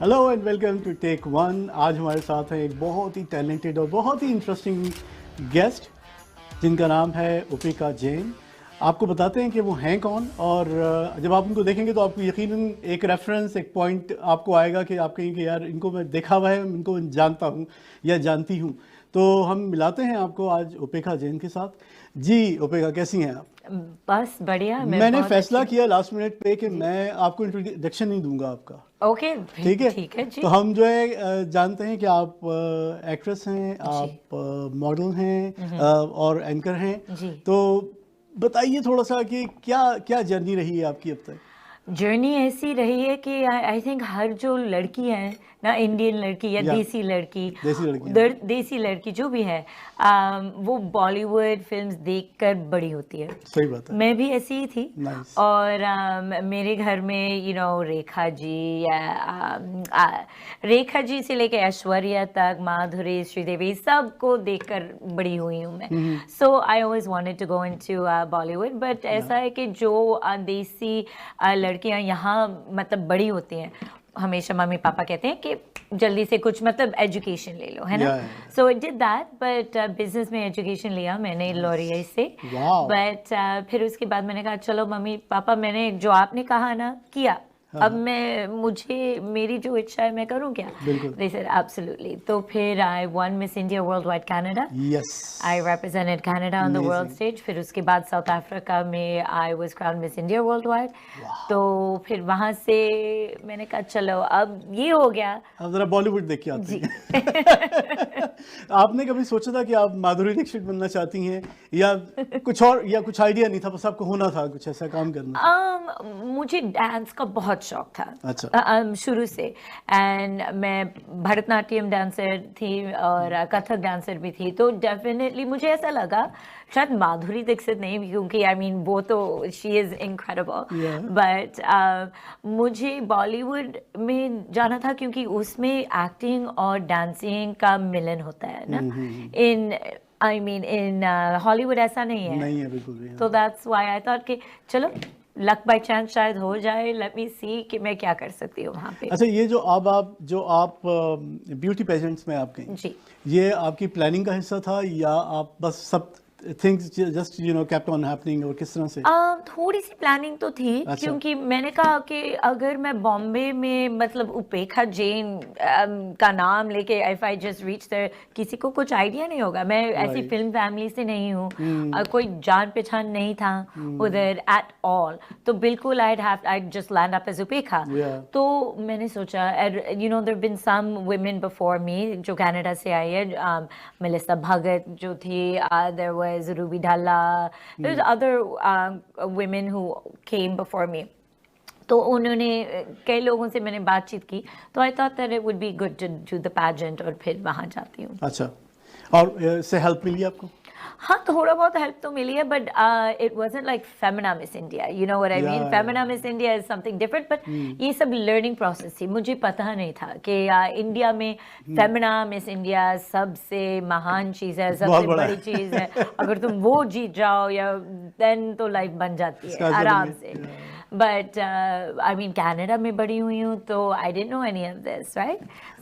Hello and welcome to tech one. आज हमारे साथ है एक बहुत ही टैलेंटेड और बहुत ही इंटरेस्टिंग गेस्ट जिनका नाम है उपेक्षा जैन। आपको बताते हैं कि वो हैं कौन, और जब आप उनको देखेंगे तो आपको यकीनन एक रेफरेंस, एक पॉइंट आपको आएगा कि आप कहेंगे यार इनको मैं देखा हुआ है, इनको जानता हूँ या जानती हूँ। तो हम मिलाते हैं आपको आज उपेक्षा जैन के साथ। जी उपेक्षा, कैसी हैं आप? बस बढ़िया। मैंने फैसला किया लास्ट मिनट पे कि मैं आपको इंट्रोडक्शन नहीं दूंगा आपका। ओके, ठीक है, ठीक है जी। तो हम जो है जानते हैं कि आप एक्ट्रेस हैं, आप मॉडल हैं और एंकर हैं। जी। तो बताइए थोड़ा सा कि क्या क्या जर्नी रही है आपकी अब तक? जर्नी ऐसी रही है कि आई थिंक हर जो लड़की है ना, इंडियन लड़की या देसी लड़की, देसी लड़की जो भी है, वो बॉलीवुड फिल्म्स देखकर बड़ी होती है। सही बात है। मैं भी ऐसी ही थी। Nice. और मेरे घर में रेखा जी या रेखा जी से लेके ऐश्वर्या तक, माधुरी, श्रीदेवी, सबको देखकर बड़ी हुई हूँ मैं। So I always wanted to go into Bollywood, but ऐसा है कि जो देसी लड़कियां यहाँ मतलब बड़ी होती हैं, हमेशा मम्मी पापा कहते हैं कि जल्दी से कुछ मतलब एजुकेशन ले लो, है ना। So I did that, but business में एजुकेशन लिया मैंने लॉरियल से। बट फिर उसके बाद मैंने कहा चलो मम्मी पापा, मैंने जो आपने कहा ना किया, अब मुझे मेरी जो इच्छा है मैं करूं क्या? They said absolutely. तो फिर I won Miss India Worldwide Canada. Yes. I represented Canada on the world stage. फिर उसके बाद साउथ अफ्रीका में I was crowned Miss India Worldwide. तो फिर वहाँ से मैंने कहा चलो अब ये हो गया, अब जरा बॉलीवुड देख के आते हैं। आपने कभी सोचा था कि आप माधुरी दीक्षित बनना चाहती हैं, या कुछ और, या कुछ आइडिया नहीं था, बस आपको होना था कुछ ऐसा काम करना? मुझे डांस का बहुत शौक था। अच्छा। शुरू से। एंड मैं भरतनाट्यम डांसर थी और कथक डांसर भी थी, तो डेफिनेटली मुझे ऐसा लगा शायद माधुरी दीक्षित नहीं, क्योंकि आई मीन वो तो शी इज़ इनक्रेडिबल, बट मुझे बॉलीवुड में जाना था क्योंकि उसमें एक्टिंग और डांसिंग का मिलन होता है ना। इन हॉलीवुड ऐसा नहीं है बिल्कुल भी। तो दैट्स व्हाई आई थॉट कि चलो लक बाय चांस शायद हो जाए, लेट मी सी कि मैं क्या कर सकती हूँ वहाँ पे। अच्छा, ये जो आप ब्यूटी पेजेंट्स में आप गई जी, ये आपकी प्लानिंग का हिस्सा था या आप बस सब things just kept on happening, और किस तरह से? थोड़ी सी प्लानिंग तो थी। अच्छा। क्योंकि मैंने कहा कि अगर मैं बॉम्बे में मतलब उपेक्षा जैन का नाम लेके if I just reach there, किसी को कुछ आइडिया नहीं होगा। मैं ऐसी फिल्म फैमिली से नहीं हूँ, कोई जान पहचान नहीं था उधर एट ऑल, तो बिल्कुल I just land up as उपेक्षा। तो मैंने सोचा, there been some women before me जो कनाडा से आई है, मेलिसा भगत जो थी, there was Ruby Dhalla, there's other women who came before me. तो उन्होंने कई लोगों से मैंने बातचीत की, तो I thought that it would be good to do the pageant, और फिर वहाँ जाती हूँ। अच्छा, और से हेल्प मिली आपको? हाँ, थोड़ा बहुत हेल्प तो मिली है, but it wasn't like Femina miss India, you know what I mean. Femina miss India is something different, but ये सब लर्निंग प्रोसेस थी। मुझे पता नहीं था कि इंडिया में फेमिना मिस इंडिया सबसे महान चीज़ है, सबसे बड़ी चीज़ है। अगर तुम वो जीत जाओ या देन तो लाइफ बन जाती है आराम से। बट आई मीन कनाडा में बड़ी हुई हूँ, तो I didn't know any of this, right?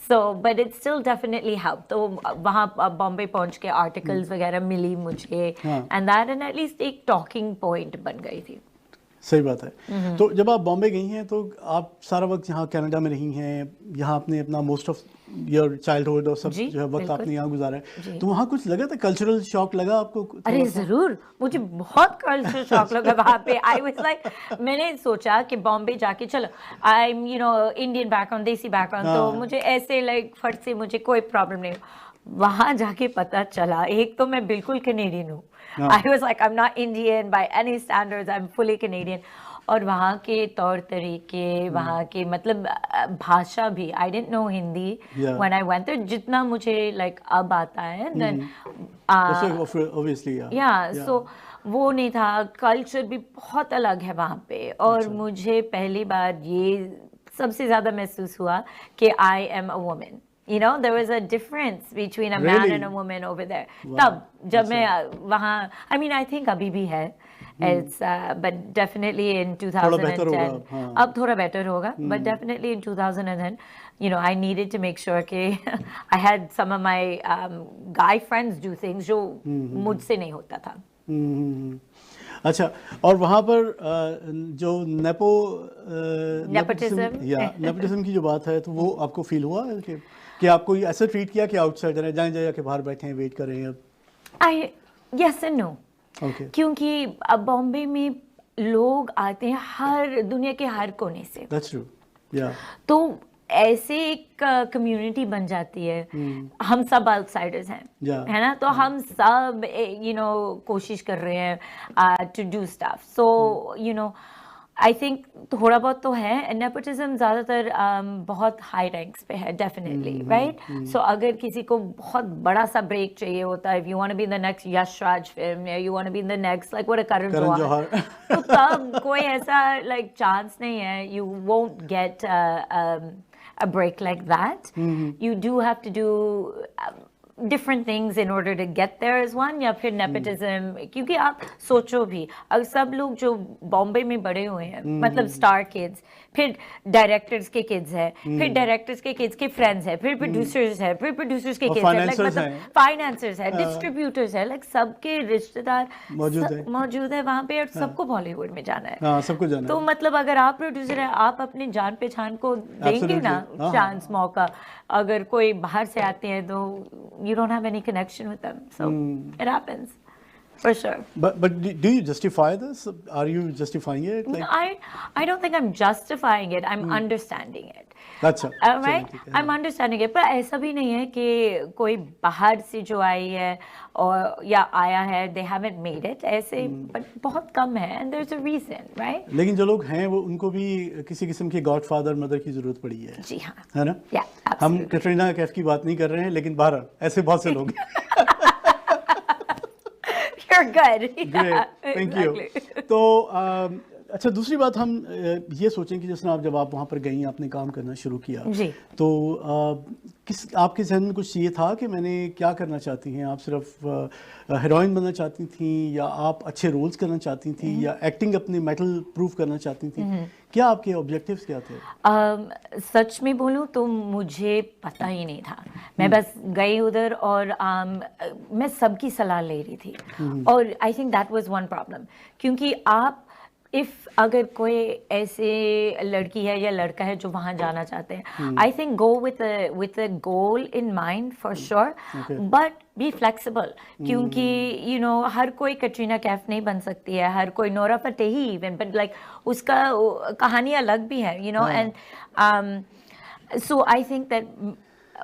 So but it still definitely help. तो वहाँ बॉम्बे पहुँच के आर्टिकल्स वगैरह मिली मुझे, एंड दैट एंड एटलीस्ट एक टॉकिंग पॉइंट बन गई थी। सही बात है। तो जब आप बॉम्बे गई हैं तो आप सारा वक्त यहाँ कनाडा में रही हैं, यहाँ आपने अपना मोस्ट ऑफ योर चाइल्डहुड और सब जो है वक्त आपने यहाँ गुजारा है, तो वहाँ कुछ लगा था, कल्चरल शॉक लगा आपको? अरे ज़रूर, मुझे बहुत कल्चरल शॉक लगा वहाँ पे। आई वाज लाइक, मैंने सोचा कि बॉम्बे जाके चलो, आई एम इंडियन बैकग्राउंड, देसी बैकग्राउंड, तो मुझे ऐसे लाइक फट से मुझे कोई प्रॉब्लम नहीं। वहाँ जाके पता चला, एक तो मैं बिल्कुल कनेडियन हूँ। I was like, I'm not Indian by any standards, I'm fully Canadian. और वहाँ के तौर तरीके, वहाँ के मतलब भाषा भी, I didn't know Hindi when I went there, जितना मुझे like अब आता है, then obviously so वो नहीं था। कल्चर भी बहुत अलग है वहाँ पे, और मुझे पहली बार ये सबसे ज़्यादा महसूस हुआ कि I am a woman. You know, there was a difference between a man Really? and a woman over there. Wow. तब जब अच्छा। मैं वहाँ, I mean, I think अभी भी है. It's but definitely in थोड़ा बेहतर होगा 2010. हाँ अब थोड़ा better होगा, but definitely in 2010, you know, I needed to make sure कि I had some of my guy friends do things जो मुझसे नहीं होता था. अच्छा, और वहाँ पर जो Nepotism. नेपोटिज्म की जो बात है तो वो आपको फील हुआ है कि आपको ऐसा ट्रीट किया कि आउटसाइडर है, जाए के बाहर बैठे हैं, वेट कर रहे हैं अब? Yes and no. ओके। क्योंकि अब बॉम्बे में लोग आते हैं हर दुनिया के हर कोने से. दैट्स ट्रू, या। तो ऐसे एक कम्युनिटी बन जाती है. हम सब आउटसाइडर्स हैं, Yeah. है ना? तो हम सब कोशिश कर रहे हैं to do stuff. So I think थोड़ा बहुत तो है. नेपोटिज्म ज़्यादातर बहुत हाई रैंक्स पे है, डेफिनेटली, राइट? सो अगर किसी को बहुत बड़ा सा ब्रेक चाहिए होता है, if you want to be in the next Yash Raj film, या you want to be in the next like what Karan Johar, तो तब कोई ऐसा लाइक चांस नहीं है. You won't get a break like that. You do have to do different things in order to get there as one. या फिर nepotism, क्योंकि आप सोचो भी अगर सब लोग जो बॉम्बे में बड़े हुए हैं, मतलब स्टार किड्स, फिर डायरेक्टर्स के किड्स हैं, फिर डायरेक्टर्स के किड्स के फ्रेंड्स हैं, फिर प्रोड्यूसर्स हैं, फिर प्रोड्यूसर्स के किड्स हैं, मतलब फाइनेंसर्स हैं, डिस्ट्रीब्यूटर्स हैं, लाइक सबके रिश्तेदार मौजूद है वहाँ पे, और सबको बॉलीवुड में जाना है. हाँ, सबको जाना है. तो मतलब अगर आप प्रोड्यूसर हैं, आप अपने जान पहचान को देंगे ना चांस, मौका. अगर कोई बाहर से आते हैं तो you don't have any connection with them, so it happens for sure. But do you justify this? Are you justifying it? Like... I don't think I'm justifying it. I'm understanding it. अच्छा. Right? I'm understanding it. पर ऐसा भी नहीं है कि कोई बाहर से जो आई है और या आया है, they haven't made it. ऐसे but बहुत कम है, and there's a reason, right? लेकिन जो लोग हैं वो उनको भी किसी किस्म के गॉडफादर मदर की जरूरत पड़ी है. जी हाँ. है ना? Yeah, absolutely. हम कैटरीना कैफ की बात नहीं कर रहे हैं, लेकिन बाहर ऐसे बहुत से लोग. You're good. Great, thank you. तो अच्छा, दूसरी बात हम ये सोचें कि जैसे जब आप वहाँ पर गई, आपने काम करना शुरू किया जी, तो आपके जहन में कुछ ये था कि मैंने क्या करना चाहती हैं? आप सिर्फ हीरोइन बनना चाहती थी, या आप अच्छे रोल्स करना चाहती थी, या एक्टिंग अपने मेटल प्रूफ करना चाहती थी? क्या आपके ऑब्जेक्टिव्स क्या थे? सच में बोलूं तो मुझे पता ही नहीं था. मैं बस गई उधर और मैं सबकी सलाह ले रही थी, और I think that was one problem. क्योंकि आप अगर कोई ऐसे लड़की है या लड़का है जो वहाँ जाना चाहते हैं, I think go with a goal in mind for sure, but be flexible. क्योंकि हर कोई कैटरीना कैफ नहीं बन सकती है, हर कोई Nora Fatehi even, but like उसका कहानी अलग भी है, and so I think that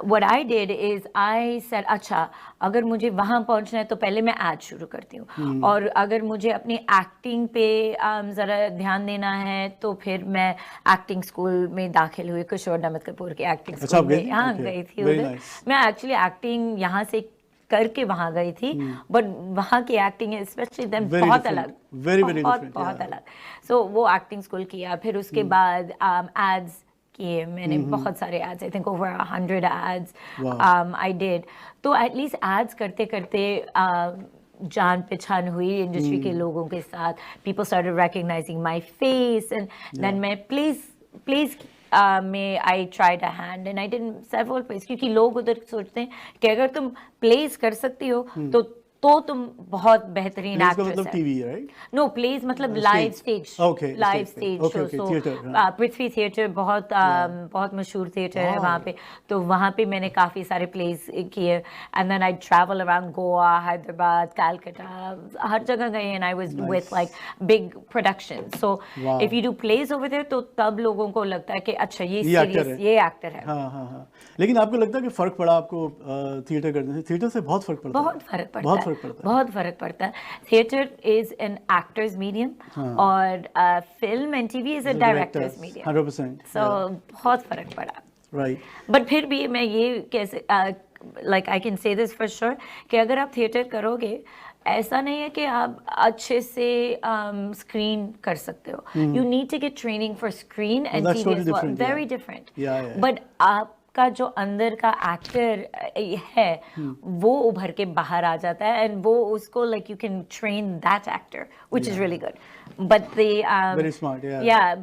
what I did is I said, अच्छा अगर मुझे वहाँ पहुँचना है तो पहले मैं एड शुरू करती हूँ, और अगर मुझे अपनी एक्टिंग पे ज़रा ध्यान देना है तो फिर मैं एक्टिंग स्कूल में दाखिल हुई. किशोर नमत कपूर की एक्टिंग स्कूल में हाँ गई थी उधर. मैं एक्चुअली एक्टिंग यहाँ से करके वहाँ गई थी, बट वहाँ की एक्टिंग है स्पेशली बहुत अलग, बहुत अलग. सो वो एक्टिंग स्कूल किया, फिर उसके बाद एड्स किए मैंने, बहुत सारे ads, I think over 100 ads I did. तो एटलीस्ट एड्स करते करते जान पहचान हुई इंडस्ट्री के लोगों के साथ. People started recognising my face, and then मैं प्लेस में I tried a hand, and I did several place. क्योंकि लोग उधर सोचते हैं कि अगर तुम प्लेस कर सकती हो तो तुम बहुत बेहतरीन एक्ट्रेस है. TV, right? नो, प्लेस मतलब live stage, live stage show. So Prithvi theatre बहुत मशहूर थिएटर है वहाँ पे. तो वहाँ पे मैंने काफ़ी सारे प्लेस किए, and then I travel around Goa, Hyderabad, Calcutta, हर जगह गई, and I was with like big production. So if you do plays over there तो तब लोगों को लगता है कि अच्छा ये सीरियस, ये एक्टर है. हाँ. लेकिन आपको लगता है कि फ़र्क पड़ा आपको थिएटर करने से? थिएटर से बहुत फ़र्क पड़ता है. बहुत फर्क पड़ता है. Theatre is an actor's medium, और film and TV is a director's medium. 100%. So बहुत फर्क पड़ा, राइट. बट फिर भी मैं ये कैसे like I can say this for sure कि अगर आप थिएटर करोगे, ऐसा नहीं है कि आप अच्छे से स्क्रीन कर सकते हो. You need to get training for screen and TV, very different. But आप आपका जो अंदर का एक्टर है वो उभर के बाहर आ जाता है, एंड वो उसको like you can train that actor which is really good, but the very smart,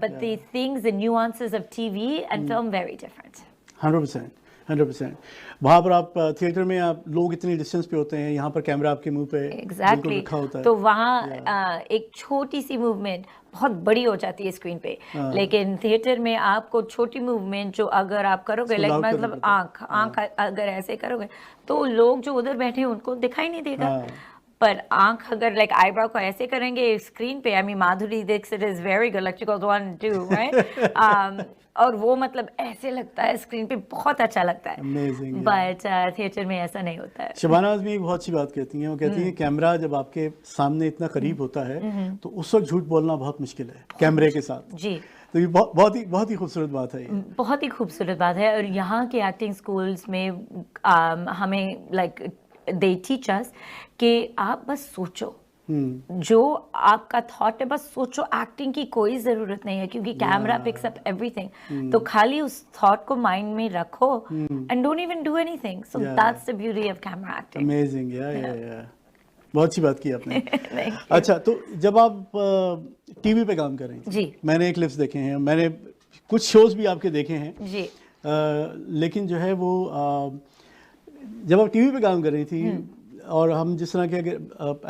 but the things, the nuances of TV and film very different. 100%, 100%। वहाँ पर आप थिएटर में आप लोग इतने डिस्टेंस पे होते हैं, यहाँ पर कैमरा आपके मुंह पे बिल्कुल रखा होता है। तो वहाँ एक छोटी सी मूवमेंट बहुत बड़ी हो जाती है स्क्रीन पे, लेकिन थिएटर में आपको छोटी मूवमेंट जो अगर आप करोगे लाइक मतलब आंख अगर ऐसे करोगे तो लोग जो उधर बैठे हैं उनको दिखाई नहीं देगा, पर आंख अगर लाइक आईब्रो को ऐसे करेंगे स्क्रीन पे, I mean Madhuri Dixit is very good, like she goes 1 2 right, और वो मतलब ऐसे लगता है स्क्रीन पे बहुत अच्छा लगता है, बट थिएटर में ऐसा नहीं होता है। शबानाज भी एक बहुत अच्छी बात कहती हैं, वो कहती हैं कैमरा जब आपके सामने इतना करीब होता है तो उस वक्त झूठ बोलना बहुत मुश्किल है कैमरे के साथ जी। तो ये बहुत ही खूबसूरत बात है, ये बहुत ही खूबसूरत बात है। और यहाँ के एक्टिंग स्कूल्स में हमें लाइक दे टीच अस कि आप बस सोचो, जो आपका थॉट है बस सोचो, एक्टिंग की कोई जरूरत नहीं है क्योंकि कैमरा पिक्स अप एवरीथिंग, तो खाली उस थॉट को माइंड में रखो and don't even do anything, so that's the beauty of camera acting. Amazing, या बहुत अच्छी बात की आपने। अच्छा, तो जब आप टीवी पे काम कर रही थी जी, मैंने क्लिप्स देखे हैं, मैंने कुछ शोज भी आपके देखे हैं जी, लेकिन जो है वो जब आप टीवी पे काम कर रही थी और हम जिस तरह के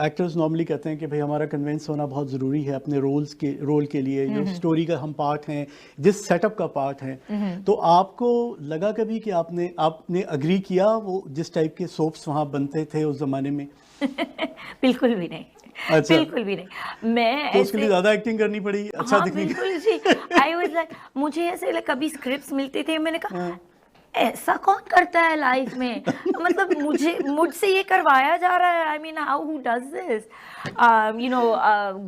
एक्टर्स नॉर्मली कहते हैं कि भाई हमारा कन्विंस होना बहुत ज़रूरी है अपने रोल के लिए, जो स्टोरी का हम पार्ट हैं, जिस सेटअप का पार्ट हैं, तो आपको लगा कभी कि आपने अग्री किया वो जिस टाइप के सोप्स वहाँ बनते थे उस ज़माने में? बिल्कुल भी नहीं। अच्छा, बिल्कुल भी नहीं। मैं तो उसके लिए ज़्यादा एक्टिंग करनी पड़ी अच्छा दिखने की? बिल्कुल जी। आई वाज लाइक, मुझे ऐसे कभी स्क्रिप्ट्स मिलते थे, मैंने कहा ऐसा कौन करता है लाइफ में, मतलब मुझसे ये करवाया जा रहा है, I mean how who does this, you know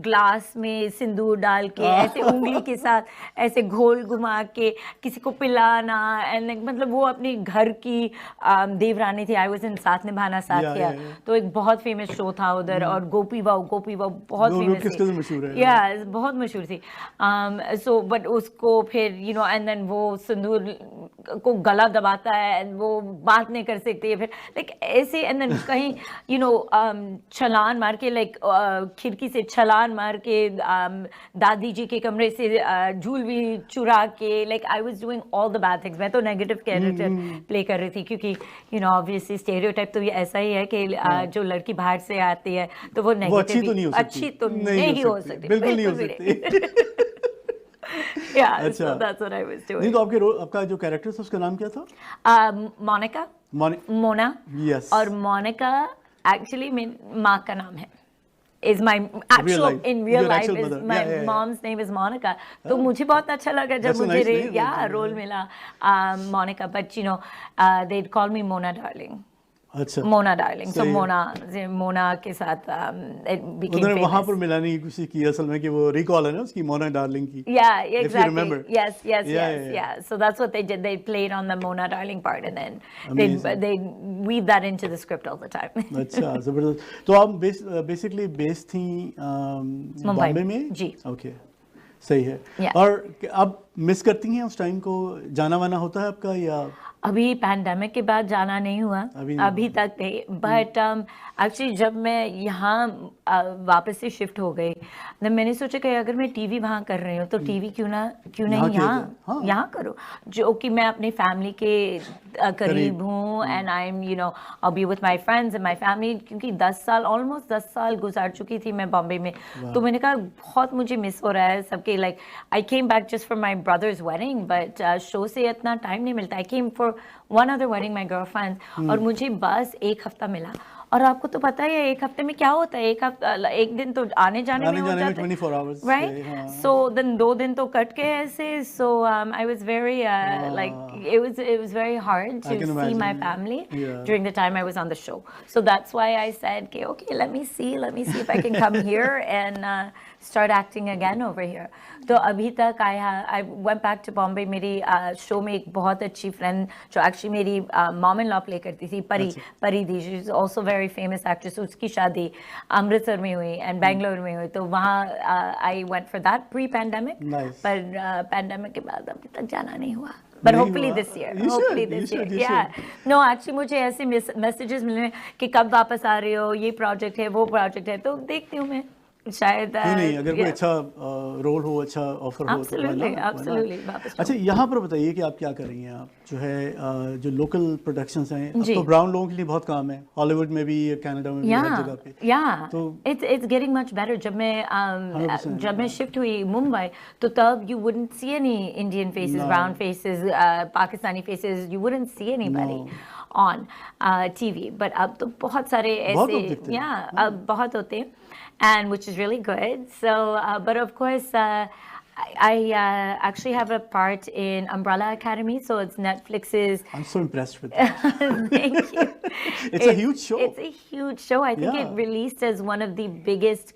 glass में सिंदूर डाल के ऐसे उंगली के साथ ऐसे घोल घुमा के किसी को पिलाना, एंड मतलब वो अपनी घर की देवरानी थी। आई वाज इन साथ निभाना साथ किया, तो एक बहुत फेमस शो था उधर, और गोपी बाऊ बहुत फेमस थी, या बहुत मशहूर थी। सो बट उसको फिर यू नो एंड देन वो सिंदूर को गला दबाता है, वो बात नहीं कर सकती है, फिर लाइक ऐसे, एंड देन कहीं यू नो छलान मार के लाइक खिड़की से छलान मार के दादी जी के कमरे से झूल भी चुरा के, like I was doing all the bad things. मैं तो नेगेटिव कैरेक्टर प्ले कर रही थी क्योंकि यू नो ऑब्वियसली स्टेरियोटाइप तो ये ऐसा ही है कि जो लड़की बाहर से आती है तो वो नेगेटिव अच्छी तो नहीं हो सकती, बिल्कुल नहीं हो सकती। Yeah, अच्छा, so that's what I was doing. नहीं तो आपका जो कैरेक्टर था उसका नाम क्या था? मोनिका, मोना, yes. और मोनिका एक्चुअली मेरी माँ का नाम है, is my actual in real life is my mom's name is Monica. तो मुझे बहुत अच्छा लगा जब मुझे रोल मिला Monika, but you know they'd call me Mona darling. अच्छा, मोना डार्लिंग, सो मोना के साथ उन्होंने वहाँ पर मिलाने की कोशिश की असल में कि वो रिकॉल है ना उसकी मोना डार्लिंग की, yeah exactly, yes, so that's what they did, they played on the Mona darling part and then they weave that into the script all the time. अच्छा, जबरदस्त। तो आप बेसिकली बेस थी बॉम्बे में जी? ओके, सही है। और अब मिस करती हैं उस टाइम को, जाना वाना होता है आपका या? अभी पैंडेमिक के बाद जाना नहीं हुआ, अभी तक नहीं, बट एक्चुअली जब मैं यहाँ वापस से शिफ्ट हो गई, तो मैंने सोचा कि अगर मैं टीवी वहाँ कर रही हूँ तो टीवी क्यों नहीं यहाँ करूँ, जो कि मैं अपनी फैमिली के करीब हूँ, and I M you know I B with my friends and my family, क्योंकि ऑलमोस्ट 10 साल गुजार चुकी थी मैं बॉम्बे में, तो मैंने कहा बहुत मुझे मिस हो रहा है सबके, like I came back just for my brother's wedding, but show से इतना टाइम नहीं मिलता, I came for one other wedding, my girlfriend, और मुझे बस 1 हफ्ता मिला, और आपको तो पता है 1 हफ्ते में क्या होता है, 1 दिन तो आने जाने में हो जाता है 24 hours, right? So then 2 दिन तो कट के ऐसे, so I was very like it was very hard to see my family during the time I was on the show, so that's why I said okay, let me see if I can come here and start acting again over here. तो अभी तक I went back to Bombay, मेरी show में एक बहुत अच्छी friend जो actually मेरी मॉम इन लॉ प्ले करती थी, Pari di, she is also very famous actress, उसकी शादी अमृतसर में हुई एंड बेंगलोर में हुई, तो वहाँ I went for that pre pandemic, पर पैंडेमिक के बाद अभी तक जाना नहीं हुआ। But नहीं hopefully हुआ। this year. You Hopefully should, you this year. should, you Yeah. should. No, actually मुझे ऐसे मैसेजेस मिले हैं कि कब वापस आ रहे हो, ये प्रोजेक्ट है, वो प्रोजेक्ट है, तो देखती हूँ मैं शायद क्यों नहीं, अगर कोई yeah. अच्छा रोल हो, अच्छा ऑफर हो, तो why Absolutely, not? Why not? absolutely, वापस अच्छा, जाऊँ। यहाँ पर बताइए कि आप क्या कर रही हैं। आप जो है जो लोकल प्रोडक्शंस हैं, अब जी। तो ब्राउन लोगों के लिए बहुत काम है, हॉलीवुड में भी, कनाडा में भी, हर जगह पे। Yeah, तो it's getting much better. 100%, जब मैं शिफ्ट हुई मुंबई, तो तब you wouldn't see any Indian faces, No. brown faces, Pakistani faces. You wouldn't see anybody No. on TV. But अब तो बहुत सारे बहुत ऐसे, लोग दिखते हैं। yeah, अब बहुत होते हैं, and which is really good. So, but of course. I actually have a part in Umbrella Academy, so it's Netflix's. I'm so impressed with that. Thank you. It's a huge show. It's a huge show. I think it Yeah. released as one of the biggest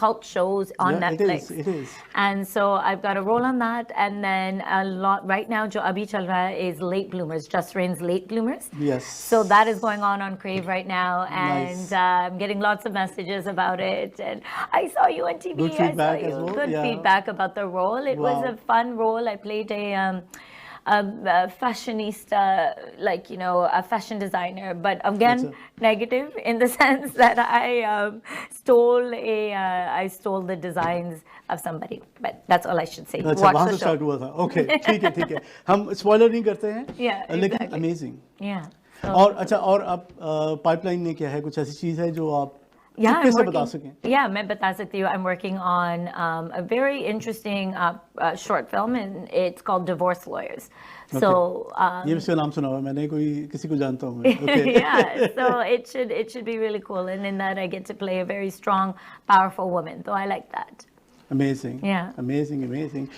cult shows on Yeah, Netflix. It is. And so I've got a role on that, and then a lot right now. Jo abhi chal raha hai is Late Bloomers, Just Rain's Late Bloomers. Yes. So that is going on Crave right now, and Nice. I'm getting lots of messages about it. And I saw you on TV. Good feedback as well, Good yeah. feedback about the role. It was Wow. a fun role. I played a fashionista, like, you know, a fashion designer, but again, negative in the sense that I stole the designs of somebody. But that's all I should say. अच्छा, Watch वहाँ the से show. Start हुआ था। Okay, ठीक है, ठीक है। हम स्पॉइलर नहीं करते हैं, Yeah, लेकिन exactly. अमेजिंग। Yeah. So, और अच्छा, और आप पाइपलाइन में क्या है, कुछ ऐसी चीज़ है जो आप yeah, चुपके I'm से बता working. सकें? Yeah, मैं बता सकती हूँ. I'm working on a very interesting short film, and it's called Divorce Lawyers. So ये इसका नाम सुना हुआ मैंने, कोई किसी को जानता हूँ मैं। Okay. yeah, so it should be really cool, and in that I get to play a very strong, powerful woman. So I like that. Amazing. Yeah. Amazing, amazing.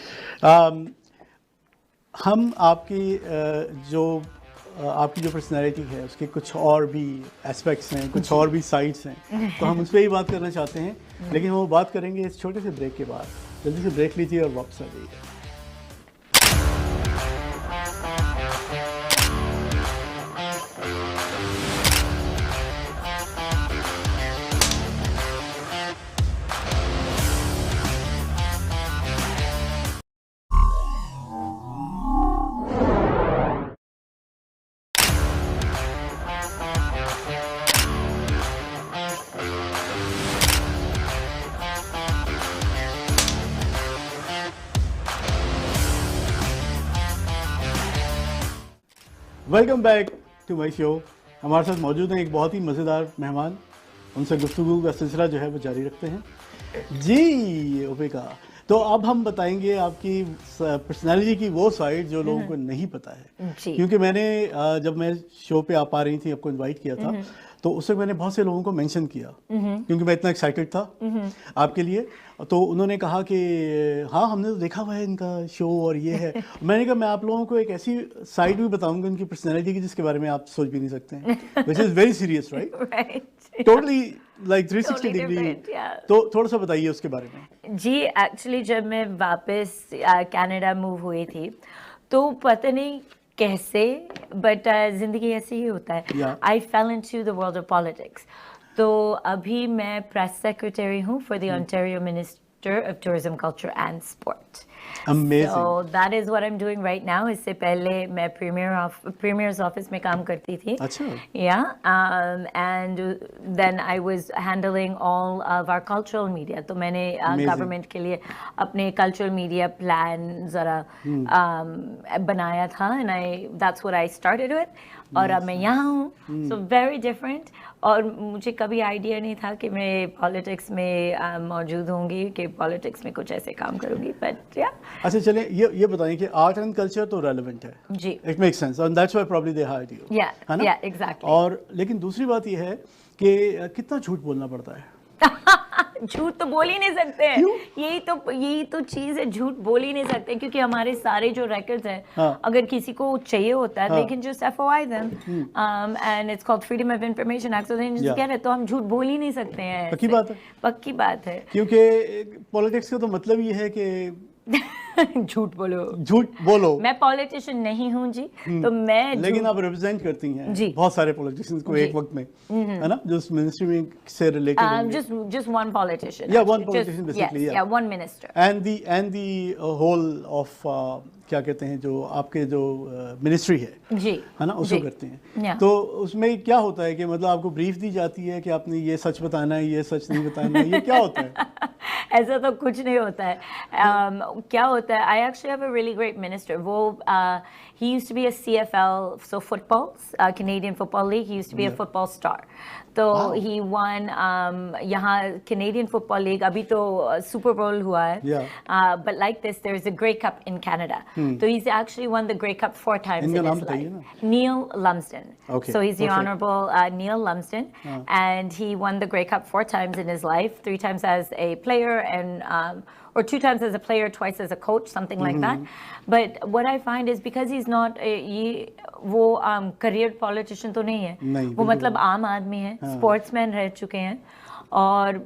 हम आपकी जो पर्सनैलिटी है उसके कुछ और भी एस्पेक्ट्स हैं, कुछ और भी साइड्स हैं, तो हम उस पर ही बात करना चाहते हैं, लेकिन वो बात करेंगे इस छोटे से ब्रेक के बाद। जल्दी से ब्रेक लीजिए और वापस आ जाइए। Welcome back to my show. हमारे साथ मौजूद हैं एक बहुत ही मज़ेदार मेहमान, उनसे गुफ्तगू का सिलसिला जो है वो जारी रखते हैं। जी उपेक्षा, तो अब हम बताएंगे आपकी पर्सनालिटी की वो साइड जो लोगों को नहीं पता है, क्योंकि मैंने जब मैं शो पे आप आ रही थी, आपको इनवाइट किया था, तो उससे मैंने बहुत से लोगों को मेंशन किया, क्योंकि मैं इतना एक्साइटेड था आपके लिए। तो उन्होंने कहा कि हाँ, हमने तो देखा हुआ है इनका शो और ये है। मैंने कहा मैं आप लोगों को एक ऐसी साइड भी बताऊंगा उनकी पर्सनैलिटी की जिसके बारे में आप सोच भी नहीं सकते हैं, which is very serious, right? Totally like 360 degree. तो थोड़ा सा बताइए उसके बारे में। जी, एक्चुअली जब मैं वापस कनाडा मूव हुई थी, तो पता नहीं कैसे, बट जिंदगी ऐसे ही होता है। I fell into the world of politics. तो अभी मैं प्रेस सेक्रेटरी हूँ for the Ontario minister of tourism, culture and sport. Amazing. So that is what I'm doing right now. इससे पहले मैं premier's office में काम करती थी। अच्छा। Yeah, and then I was handling all of our cultural media. तो मैंने government के लिए अपने cultural media plan ज़रा बनाया था, and that's what I started with. और अब मैं यहाँ हूँ, so very different. और मुझे कभी आइडिया नहीं था कि मैं पॉलिटिक्स में मौजूद होंगी, कि पॉलिटिक्स में कुछ ऐसे काम करूँगी, बट या। अच्छा, चलें ये बताएं कि आर्ट एंड कल्चर तो रेलेवेंट है जी, it makes sense, and that's why probably they hired you, है ना? एग्जैक्टली। और लेकिन दूसरी बात ये है कि कितना झूठ बोलना पड़ता है। झूठ तो बोल ही नहीं सकते हैं। यही तो चीज है, झूठ बोल ही नहीं सकते, क्योंकि हमारे सारे जो रिकॉर्ड्स हैं, अगर किसी को चाहिए होता है, they can just FOI them, and it's called Freedom of Information Act, so they just get it। तो हम झूठ बोल ही नहीं सकते हैं। पक्की बात है, पक्की बात है, क्योंकि पॉलिटिक्स का तो मतलब ये है कि झूठ बोलो। झूठ बोलो। मैं पॉलिटिशियन नहीं हूँ जी, तो मैं लेकिन आप रिप्रेजेंट करती हैं जी। बहुत सारे पॉलिटिशियंस को जी। एक वक्त में, है ना, जो मिनिस्ट्री में से रिलेटेड होंगे। just one politician. Yeah, one actually. politician basically, yes, yeah. one minister. And the whole of क्या कहते हैं, जो आपके जो मिनिस्ट्री है ना, उसको जी। करते हैं। Yeah. तो उसमें क्या होता है कि मतलब आपको ब्रीफ दी जाती है कि आपने ये सच बताना है, ये सच नहीं बताना है, ये क्या होता है? ऐसा तो कुछ नहीं होता है। क्या होता है, I actually have a really great minister. वो he used to be a CFL, so football, Canadian Football League. He used to be a football star. तो he won यहाँ Canadian Football League, अभी तो Super Bowl हुआ है। But like this, there is a Grey Cup in Canada. So he's actually won the Grey Cup 4 times in his life. Neil Lumsden. Okay. So he's the Perfect. Honorable Neil Lumsden, and he won the Grey Cup 4 times in his life, 3 times as a player and or 2 times as a player, twice as a coach, something like that. But what I find is because he's not ये वो career politician तो नहीं है, वो मतलब आम आदमी है, sportsman रह चुके हैं, और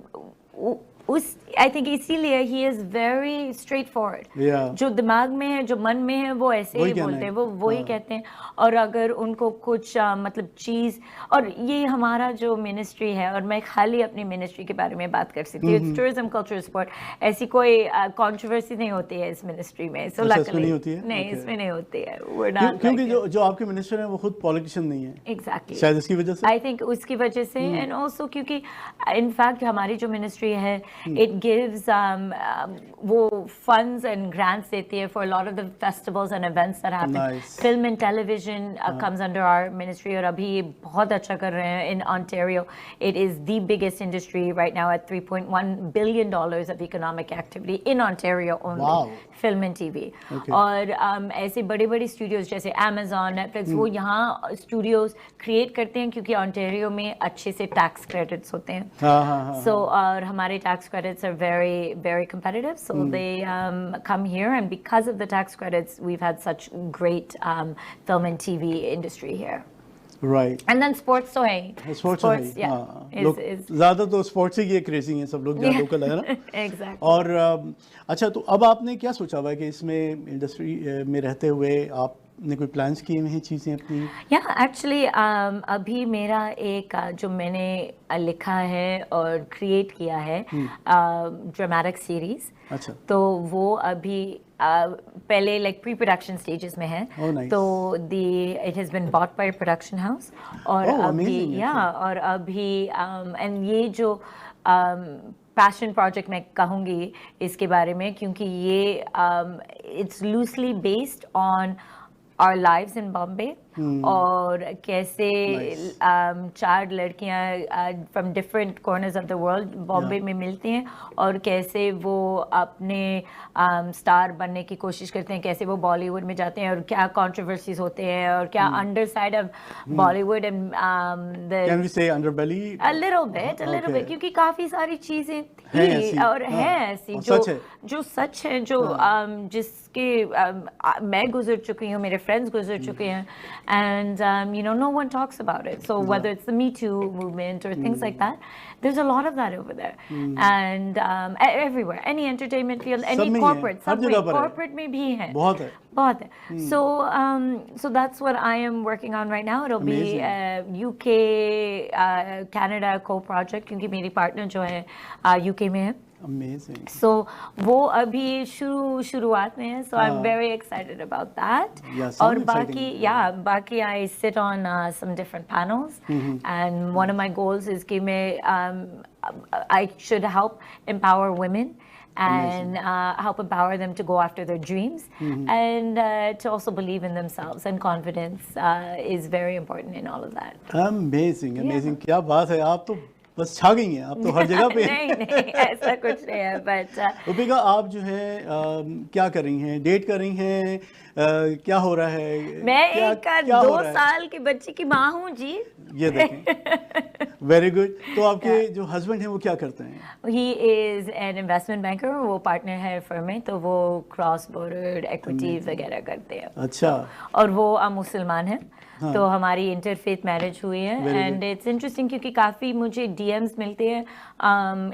उस आई थिंक इसीलिए he is very straight forward. जो दिमाग में है, जो मन में है, वो ऐसे ही बोलते हैं, वो वही कहते हैं। और अगर उनको कुछ मतलब चीज़, और ये हमारा जो मिनिस्ट्री है, और मैं खाली अपनी मिनिस्ट्री के बारे में बात कर सकती हूँ, टूरिज्म, कल्चर, स्पोर्ट, ऐसी कोई कंट्रोवर्सी नहीं होती है इस मिनिस्ट्री में। सो नहीं होती है? नहीं, इसमें नहीं होती है। क्योंकि जो आपके मिनिस्टर हैं वो खुद पॉलिटिशियन नहीं है। एग्जैक्टली, शायद इसकी वजह से, आई थिंक उसकी वजह से, एंड ऑल्सो क्योंकि इनफैक्ट हमारी जो मिनिस्ट्री है, it gives वो funds and grants देती है for a lot of the festivals and events that happen. Nice. Film and television comes under our ministry, और अभी ये बहुत अच्छा कर रहे हैं in Ontario. It is the biggest industry right now at $3.1 billion of economic activity in Ontario only. Wow. Film and TV. Okay. और ऐसे बड़े-बड़े studios जैसे Amazon, Netflix, वो यहाँ studios create करते हैं क्योंकि Ontario में अच्छे से tax credits होते हैं। So और हमारे tax credits are very, very competitive. So they come here, and because of the tax credits, we've had such great film and TV industry here. Right. And then sports तो है। Sports yeah. लोग ज़्यादा तो sports ही crazy हैं सब लोग, जहाँ local है ना। Exactly. और अच्छा, तो अब आपने क्या सोचा हुआ है कि इसमें इंडस्ट्री में रहते हुए आपने कोई प्लान्स किए हुए हैं चीज़ें अपनी? Yeah, actually अभी मेरा एक जो मैंने लिखा है और क्रिएट किया है ड्रामेटिक सीरीज। अच्छा। तो वो अभी पहले लाइक प्री प्रोडक्शन स्टेजेस में है। Oh, nice. तो it has been bought by production house, और अभी और अभी एंड ये जो पैशन प्रोजेक्ट मैं कहूँगी इसके बारे में, क्योंकि ये it's loosely based on our lives in Bombay, और कैसे 4 लड़कियां from different corners of the world Bombay में मिलती हैं, और कैसे वो अपने स्टार बनने की कोशिश करते हैं, कैसे वो बॉलीवुड में जाते हैं, और क्या कंट्रोवर्सीज होते हैं, और क्या under side of Bollywood and can we say underbelly a little bit, क्योंकि काफ़ी सारी चीज़ें थी और हैं ऐसी जो सच है, जो जिसके मैं गुजर चुकी हूँ, मेरे फ्रेंड्स गुजर चुके हैं, and no one talks about it. So whether it's the Me Too movement or things like that, there's a lot of that over there. And everywhere, any entertainment field, any corporate, corporate में भी है, बहुत है. So that's what I am working on right now. It'll be UK Canada co-project, क्योंकि मेरी partner जो है UK में है. Amazing. So वो अभी शुरुआत में है, so I'm very excited about that. और बाकी I sit on some different panels, and one of my goals is कि मैं I should help empower women and help empower them to go after their dreams, and to also believe in themselves, and confidence is very important in all of that. Amazing. क्या बात है, आप तो बस छा गई हैं, आप तो हर जगह पे नहीं ऐसा कुछ नहीं है, बट उपेक्षा आप जो है क्या कर रही हैं, डेट कर रही हैं, क्या हो रहा है? मैं एक 2 साल की बच्ची की माँ हूँ जी। ये देखें, वेरी गुड। तो आपके जो हस्बैंड हैं वो क्या करते हैं? He is an investment banker, वो पार्टनर है फर्म में, तो वो क्रॉस बॉर्डर इक्विटीज वगैरह करते हैं। अच्छा। और वो मुसलमान है, तो हमारी इंटरफेथ मैरिज हुई है एंड इट्स इंटरेस्टिंग क्योंकि काफ़ी मुझे डीएम्स मिलते हैं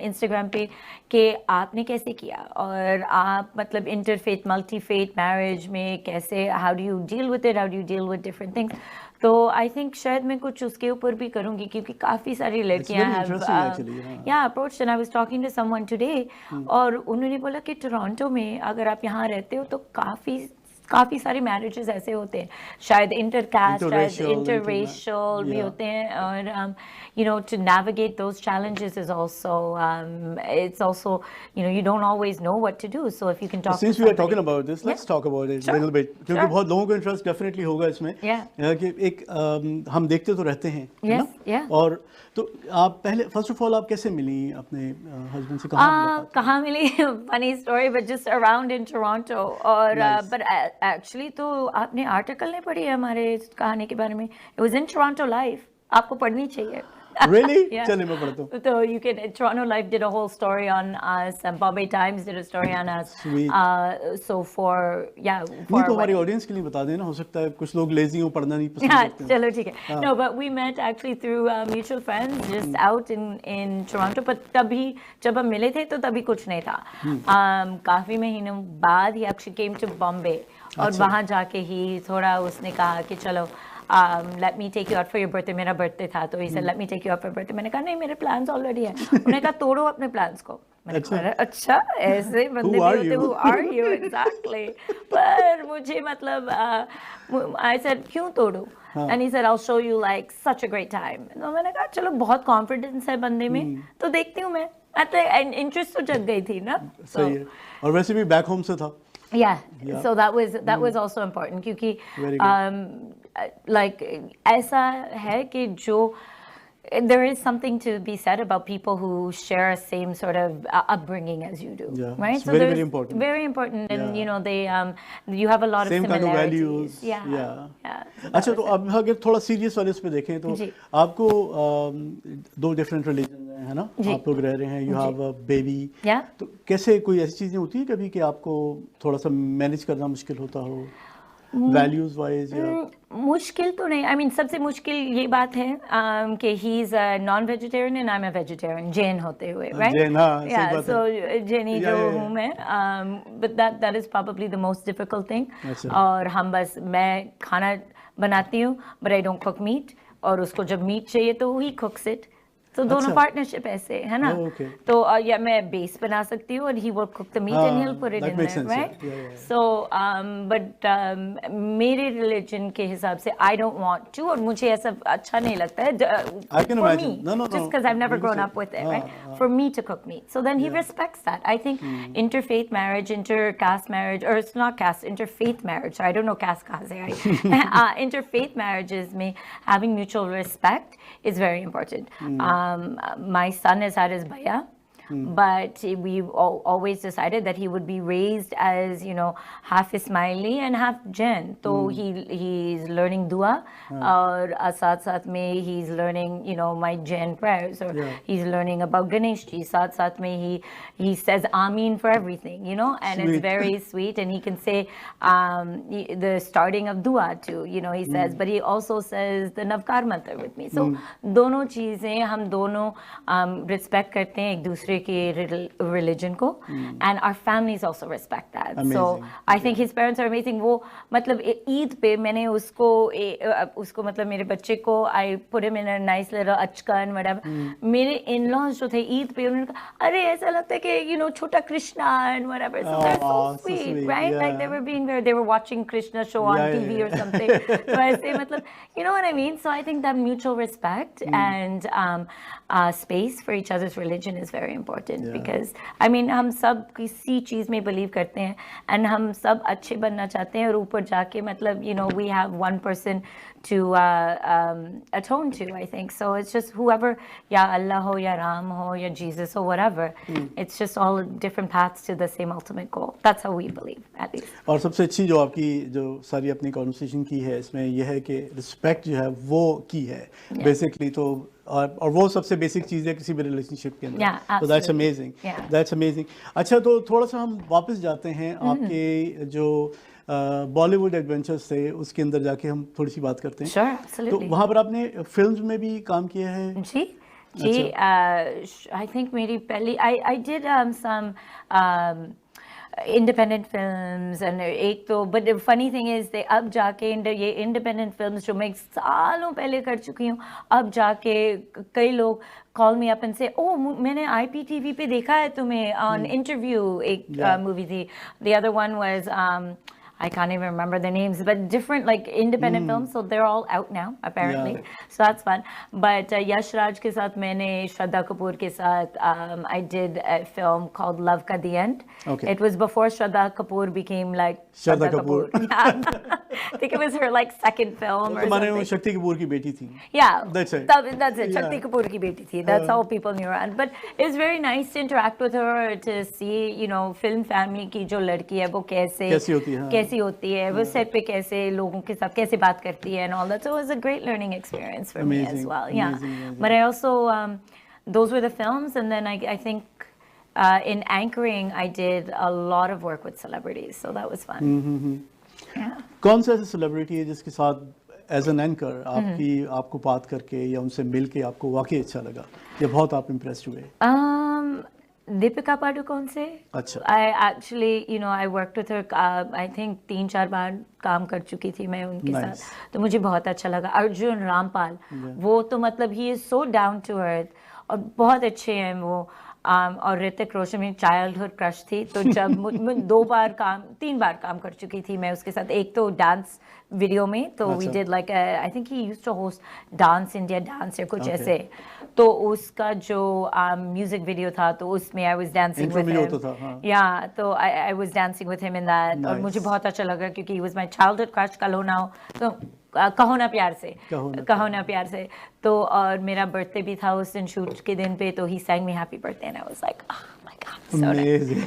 इंस्टाग्राम पे कि आपने कैसे किया और आप मतलब इंटरफेथ मल्टी फेथ मैरिज में कैसे how do you deal with it, how do you deal with different things. तो आई थिंक शायद मैं कुछ उसके ऊपर भी करूँगी क्योंकि काफ़ी सारी लड़कियाँ या approach and I was talking to someone today और उन्होंने बोला कि टोरंटो में अगर आप यहाँ रहते हो तो काफ़ी सारे मैरिजेस ऐसे होते हैं, शायद इंटरकास्ट, शायद इंटररेशियल भी होते हैं और you know to navigate those challenges is also it's also you don't always know what to do, so if you can talk since we are talking about this, let's talk about it a little bit क्योंकि बहुत लोगों को interest definitely होगा इसमें कि एक हम देखते तो रहते हैं है ना, और तो आप पहले फर्स्ट ऑफ ऑल आप कैसे मिली अपने हस्बैंड से, कहाँ मिली? Funny story but just around in Toronto और बट एक्चुअली तो आपने आर्टिकल नहीं पढ़ी है हमारे कहानी के बारे में, it was in Toronto live, आपको पढ़नी चाहिए। Really? चलिए मैं पढ़ता हूँ। So you can, Toronto Life did a whole story on us, and Bombay Times did a story on us. Sweet. So for नहीं तो हमारी ऑडियंस के लिए बता देना, हो सकता है कुछ लोग लेजी हो, पढ़ना नहीं पसंद करते हैं। चलो ठीक है। No, but we met actually through mutual friends just out in Toronto. But तभी जब हम मिले थे तो तभी कुछ नहीं था। काफी महीनों बाद he actually came to Bombay और वहाँ जाके ही थोड़ा उसने कहा कि चलो let me take you out for your birthday, मेरा बर्थडे था तो he said let me take you out for your birthday। मैंने कहा नहीं मेरे प्लान्स ऑलरेडी हैं। उन्होंने कहा तोड़ो अपने प्लान्स को। मैंने कहा अच्छा ऐसे बंदे भी होते, who are you exactly? पर मुझे मतलब I said क्यों तोड़ो? And he said I'll show you like such a great time। तो मैंने कहा चलो बहुत कॉन्फिडेंस है बंदे में तो देखती हूँ मैं, इंटरेस्ट तो जग गई थी ना। सही है, और वैसे भी बैक होम से था। Yeah. So that was also important क्योंकि like ऐसा है कि जो there is something to be said about people who share a same sort of upbringing as you do, right? So very important. Very important, and they you have a lot of similarities. Kind of values. Yeah. अच्छा तो अब अगर थोड़ा serious वाले उस पे देखें तो आपको दो डिफरेंट रिलीजन है ना, आप लोग रह रहे हैं, you have a baby, तो कैसे कोई ऐसी चीजें होती है कभी कि आपको थोड़ा सा मैनेज करना मुश्किल होता हो वैल्यूज वाइज? मुश्किल तो नहीं, आई मीन सबसे मुश्किल ये बात है कि he is non vegetarian and I am a vegetarian, Jain होते हुए, राइट? सो जैनी जो हूँ मैं, but that is probably the most difficult thing. और हम बस मैं खाना बनाती हूँ but I don't cook meat, और उसको जब मीट चाहिए तो ही कुक्स इट। तो दोनों पार्टनरशिप ऐसे है ना। तो या मैं बेस बना सकती हूँ और he will cook the meat and he will put it in there, right? So but मेरे रिलीजन के हिसाब से आई डोंट वांट टू, और मुझे ऐसा अच्छा नहीं लगता है for me, just because I have never grown up with it, right? For me to cook meat, so then he respects that. I think interfaith marriage, intercaste marriage, और it's not caste, interfaith marriage, I don't know caste कहाँ से आई। Interfaith marriages में having mutual respect is very important. My son has had his bhaiya, but we've always decided that he would be raised as half Ismaili and half Jain. So he's learning dua, और साथ में he's learning my Jain prayers, or he's learning about Ganesh ji. साथ में he says Amin for everything, and sweet. It's very sweet, and he can say the starting of dua too, he says, but he also says the Navkar mantra with me. So दोनों चीजें हम दोनों respect करते हैं एक दूसरे के religion को, and our families also respect that. Amazing. So I think his parents are amazing. वो मतलब ईद पे मैंने उसको मतलब मेरे बच्चे को I put him in a nice little achkan whatever. मेरे in-laws जो थे ईद पे उन्होंने कहा अरे ऐसा लगता है कि छोटा Krishna and whatever. So they're so sweet, right? Like they were watching Krishna show on TV or something. So ऐसे मतलब you know what I mean? So I think that mutual respect and space for each other's religion is very important, because I mean हम सब किसी चीज़ में believe करते हैं and हम सब अच्छे बनना चाहते हैं, और ऊपर जाके मतलब we have one person to atone to, I think. So it's just whoever, ya Allah ho, ya Ram ho, ya Jesus or whatever, it's just all different paths to the same ultimate goal. That's how we believe, at least. और सबसे अच्छी जो आपकी जो सारी अपनी conversation की है इसमें यह है कि रिस्पेक्ट जो है वो की है बेसिकली, तो और वो सबसे बेसिक चीज़ है किसी भी रिलेशनशिप के अंदर। तो दैट्स अमेजिंग, दैट्स अमेजिंग। अच्छा तो थोड़ा सा हम वापस जाते हैं आपके जो बॉलीवुड एडवेंचर्स थे, उसके अंदर जाके हम थोड़ी सी बात करते हैं। Sure, तो absolutely. वहाँ पर आपने फिल्म्स में भी काम किया है? जी जी, I think मेरी पहली I did some um, independent films and एक तो but the funny thing is they अब जाके ये independent films जो मैं सालों पहले कर चुकी हूँ, अब जाके कई लोग call me up and say, oh मैंने IPTV पे देखा है तुम्हें on interview, एक movie थी. The other one was I can't even remember the names, but different like independent films, so they're all out now apparently. So that's fun. But Yash Raj के साथ मैंने Shraddha Kapoor के साथ I did a film called Love Ka The End. Okay. It was before Shraddha Kapoor became like Shraddha Kapoor. Yeah. I think it was her like second film or तुम्हारे वो something. Shakti Kapoor की बेटी थी। Yeah, That's it. That's it. Shakti Kapoor की बेटी थी. That's how people knew her. But it was very nice to interact with her, to see, you know, film family की जो लड़की है वो कैसी होती है, वो सेट पे कैसे लोगों के साथ कैसे बात करती है and all that. So it was a great learning experience for me as well. Yeah. Amazing. But I also those were the films, and then I think in anchoring I did a lot of work with celebrities, so that was fun. Yeah. कौन सा ऐसा celebrity है जिसके साथ as an anchor आपको बात करके या उनसे मिल के आपको वाकई अच्छा लगा या बहुत आप इम्प्रेस्ड हुए? दीपिका पादुकोण से। अच्छा। I actually, you know, I worked with her, I think 3-4 बार काम कर चुकी थी मैं उनके साथ, तो मुझे बहुत अच्छा लगा। अर्जुन रामपाल, वो तो मतलब he is so down to earth और बहुत अच्छे हैं वो। और ऋतिक रोशन में चाइल्डहुड क्रश थी, तो जब 3 बार काम कर चुकी थी मैं उसके साथ। एक तो डांस वीडियो में, तो we did like I think he used to host dance India dance या कुछ ऐसे, तो उसका जो म्यूजिक वीडियो था तो उसमें I was dancing with him. या तो I was dancing with him in that, और मुझे बहुत अच्छा लगा क्योंकि he was my childhood crush. कलो नाउ, तो कहो ना प्यार से, तो और मेरा बर्थडे भी था उस दिन, शूट के दिन पे, तो ही sang me happy birthday and I was like, oh my god, so amazing.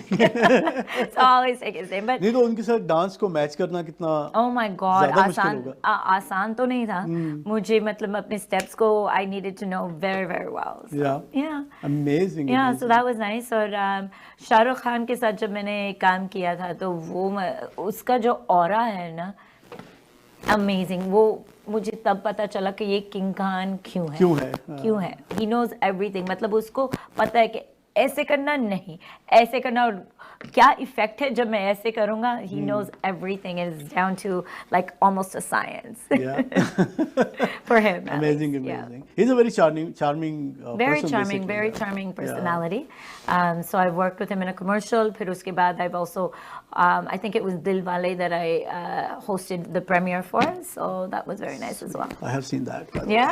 So I always take his name, but नहीं तो उनके साथ डांस को मैच करना कितना oh my god, आसान आसान तो नहीं था। मुझे मतलब अपने steps को I needed to know very very well. So, yeah, amazing. So that was nice. और शाहरुख खान के साथ जब मैंने काम किया था, तो वो उसका जो ऑरा है ना, अमेजिंग, वो मुझे तब पता चला कि ये किंग खान क्यों है। ही नोज एवरीथिंग, मतलब उसको पता है कि ऐसे करना नहीं, ऐसे करना, और क्या इफेक्ट है जब मैं ऐसे करूंगा। He knows everything, is down to like almost a science for him. Amazing. He's a very charming very person, charming personality. So I worked with him in a commercial. फिर उसके बाद I've also I think it was Dilwale that I hosted the premiere for, so that was very nice as well. I have seen that. Yeah.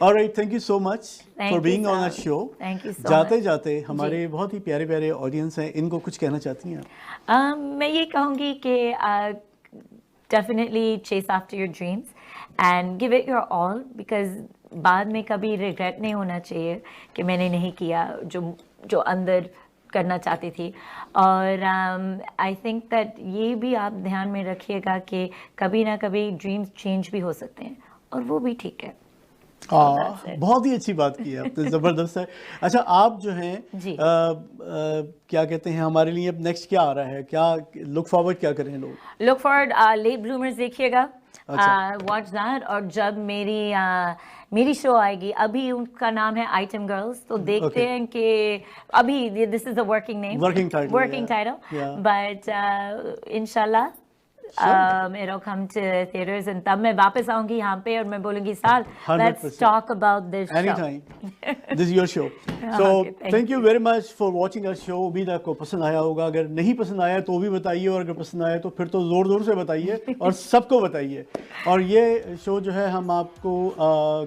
All right, thank you so much for being on our show. Thank you so जाते much. जाते हमारे बहुत ही प्यारे audience हैं, इनको कुछ कहना चाहती हैं? मैं ये कहूँगी कि definitely chase after your dreams and give it your all, because बाद में कभी regret नहीं होना चाहिए कि मैंने नहीं किया जो अंदर करना चाहती थी। और आई थिंक दैट ये भी आप ध्यान में रखिएगा कि कभी ना कभी ड्रीम्स चेंज भी हो सकते हैं, और वो भी ठीक है। बहुत ही अच्छी बात की है आपने, जबरदस्त है। अच्छा, आप जो हैं क्या कहते हैं, हमारे लिए अब नेक्स्ट क्या आ रहा है, क्या लुक फॉरवर्ड क्या करें लोग? लुक फॉरवर्ड लेट ब्लूमर्स देखिएगा, वॉच दैट। और जब मेरी शो आएगी, अभी उनका नाम है आइटम गर्ल्स, तो देखते हैं कि अभी this is the working name, working title, but इंशाल्लाह it'll come to theaters, and तब मैं वापस आऊंगी यहाँ पे और मैं बोलूंगी, साल, let's talk about this anytime. This is your show. So thank you very much for watching our show. उम्मीद आपको पसंद आया होगा। अगर नहीं पसंद आया तो भी बताइए, और अगर पसंद आया तो फिर तो जोर से बताइए और सबको बताइए। और ये शो जो है हम आपको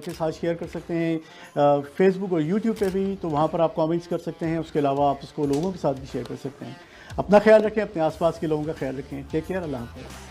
के साथ शेयर कर सकते हैं फेसबुक और यूट्यूब पे भी, तो वहाँ पर आप कमेंट्स कर सकते हैं। उसके अलावा आप इसको लोगों के साथ भी शेयर कर सकते हैं। अपना ख्याल रखें, अपने आसपास के लोगों का ख्याल रखें। टेक केयर, अल्लाह हाफ़िज़।